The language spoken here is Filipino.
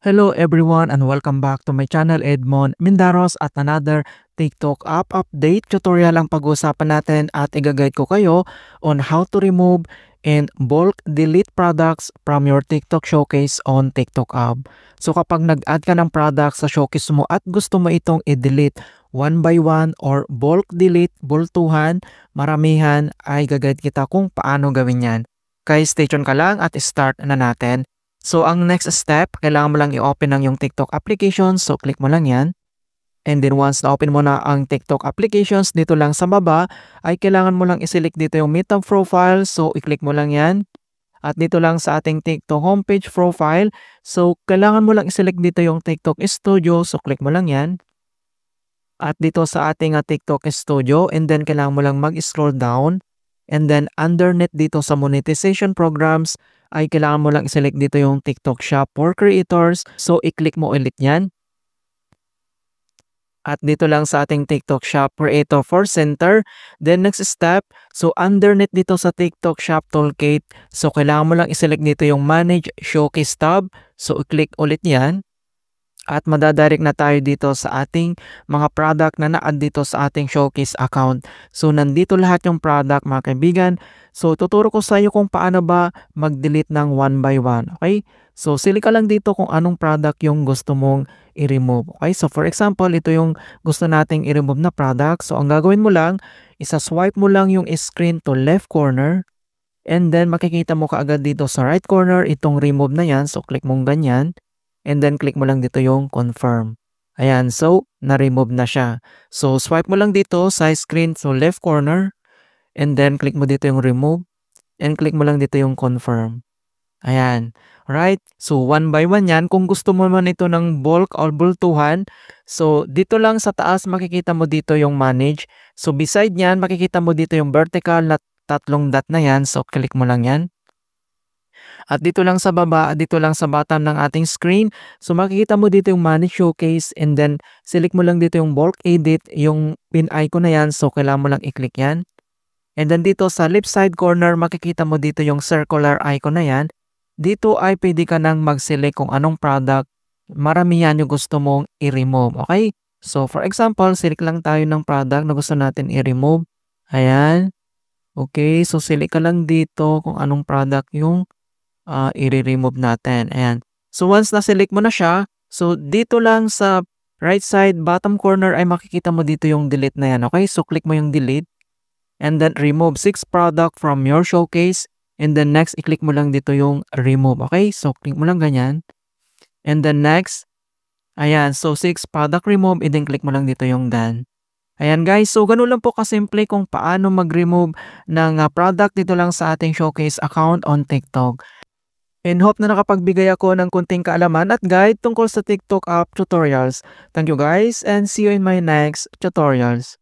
Hello everyone and welcome back to my channel Edmond Mindaros at another TikTok app update tutorial ang pag-uusapan natin at i-guide ko kayo on how to remove and bulk delete products from your TikTok showcase on TikTok app. So kapag nag-add ka ng product sa showcase mo at gusto mo itong i-delete one by one or bulk delete, bultuhan, maramihan, ay gagawin kita kung paano gawin yan. Kaya stay tuned ka lang at start na natin. So, ang next step, kailangan mo lang i-open ang yung TikTok application. So, click mo lang yan. And then once na-open mo na ang TikTok applications, dito lang sa baba, ay kailangan mo lang i-select dito yung Meetup profile. So, i-click mo lang yan. At dito lang sa ating TikTok homepage profile. So, kailangan mo lang i-select dito yung TikTok Studio. So, click mo lang yan. At dito sa ating TikTok Studio, and then kailangan mo lang mag-scroll down. And then underneath dito sa monetization programs, ay kailangan mo lang i-select dito yung TikTok Shop for Creators. So, i-click mo ulit yan. At dito lang sa ating TikTok Shop Creator for Center. Then next step, so underneath dito sa TikTok Shop Toolkit, so kailangan mo lang i-select dito yung Manage Showcase tab. So, i-click ulit yan. At madadirect na tayo dito sa ating mga product na na-add dito sa ating showcase account. So, nandito lahat yung product mga kaibigan. So, tuturo ko sa iyo kung paano ba mag-delete ng one by one. Okay? So, sili ka lang dito kung anong product yung gusto mong i-remove. Okay? So, for example, ito yung gusto nating i-remove na product. So, ang gagawin mo lang, isa-swipe mo lang yung screen to left corner. And then, makikita mo kaagad dito sa right corner itong remove na yan. So, click mong ganyan. And then, click mo lang dito yung confirm. Ayan, so, na-remove na siya. So, swipe mo lang dito sa screen to left corner. And then, click mo dito yung remove. And click mo lang dito yung confirm. Ayan. Alright? So, one by one yan. Kung gusto mo man ito ng bulk or bultuhan, so, dito lang sa taas, makikita mo dito yung manage. So, beside yan, makikita mo dito yung vertical na tatlong dot na yan. So, click mo lang yan. At dito lang sa baba, dito lang sa bottom ng ating screen, so makikita mo dito yung Manage Showcase and then select mo lang dito yung Bulk Edit, yung pin icon na yan, so kailangan mo lang i-click yan. And then dito sa left side corner, makikita mo dito yung circular icon na yan. Dito ay pwede ka nang mag-select kung anong product, marami yan yung gusto mong i-remove, okay? So for example, select lang tayo ng product na gusto natin i-remove. Ayan. Okay, so select ka lang dito kung anong product yung i-remove natin. Ayan. So, once na-select mo na siya, so, dito lang sa right side, bottom corner ay makikita mo dito yung delete na yan. Okay? So, click mo yung delete. And then, remove 6 product from your showcase. And then, next, i-click mo lang dito yung remove. Okay? So, click mo lang ganyan. And then, next, ayan. So, 6 product remove. And then, click mo lang dito yung done. Ayan guys, so ganun lang po kasimple kung paano mag-remove ng product dito lang sa ating showcase account on TikTok. And hope na nakapagbigay ako ng kunting kaalaman at guide tungkol sa TikTok app tutorials. Thank you guys and see you in my next tutorials.